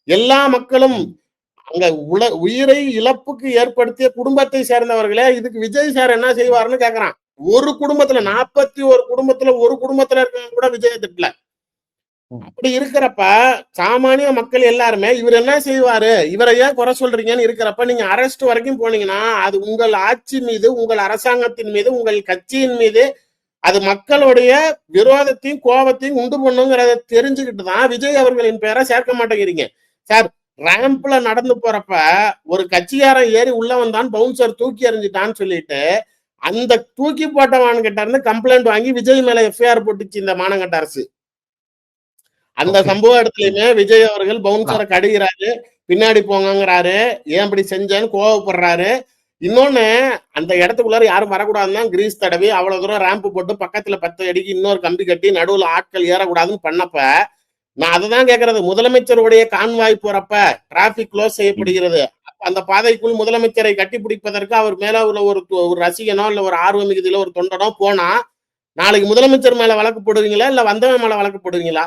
எல்லா மக்களும் ம். அங்க உயிரை இழப்புக்கு ஏற்படுத்திய குடும்பத்தை சேர்ந்தவர்களே இதுக்கு விஜய் சார் என்ன செய்வாருன்னு கேக்குறான். ஒரு குடும்பத்துல ம். 41 குடும்பத்துல ஒரு குடும்பத்துல இருக்கவங்க கூட விஜய திட்டல. ம். அப்படி இருக்கிறப்ப, சாமானிய மக்கள் எல்லாருமே இவர் என்ன செய்வாரு? இவர ஏன் குறை சொல்றீங்கன்னு இருக்கிறப்ப, நீங்க அரெஸ்ட் வரைக்கும் போனீங்கன்னா, அது உங்கள் ஆட்சி மீது, உங்கள் அரசாங்கத்தின் மீது, உங்கள் கட்சியின் மீது, அது மக்களுடைய விரோதத்தையும், கோபத்தையும் உண்டு பண்ணுங்கிறத தெரிஞ்சுக்கிட்டு தான் விஜய் அவர்களின் பெயரை சேர்க்க மாட்டேங்கிறீங்க. சார் ரேம்ப்ல நடந்து போறப்ப, ஒரு கட்சிக்காரன் ஏறி உள்ள வந்தான், பவுன்சர் தூக்கி எறிஞ்சிட்டான்னு சொல்லிட்டு, அந்த தூக்கி போட்டவன்கிட்ட இருந்து கம்ப்ளைண்ட் வாங்கி விஜய் மேல எஃப்ஐஆர் போட்டுச்சு இந்த மானங்கெட்ட அரசு. அந்த ஓகே. சம்பவ ம். இடத்துலயுமே விஜய் அவர்கள் பவுன்சர நான் கடிகிறாரு. பின்னாடி போங்கங்கிறாரு. ஏன் இப்படி செஞ்சேன்னு கோவப்படுறாரு. இன்னொன்னு அந்த இடத்துக்குள்ளார யாரும் வரக்கூடாதுன்னு தான் கிரீஸ் தடவி அவ்வளவு தூரம் ரேம்ப் போட்டு பக்கத்துல 10 அடிக்கு இன்னொரு கம்பி கட்டி நடுவுல ஆட்கள் ஏறக்கூடாதுன்னு பண்ணப்ப, நான் அததான் கேட்கறது. முதலமைச்சருடைய கான்வாய் போறப்ப டிராபிக் க்ளோஸ் ம். செய்யப்படுகிறது. அப்ப அந்த பாதைக்குள் முதலமைச்சரை கட்டிப்பிடிப்பதற்கு அவர் மேல உள்ள ஒரு ரசிகனோ, இல்ல ஒரு ஆர்வ மிகுதியில ஒரு தொண்டனோ போனா, நாளைக்கு முதலமைச்சர் மேல வழக்கு போடுவீங்களா? இல்ல வந்தவன் மேல வழக்கு போடுவீங்களா?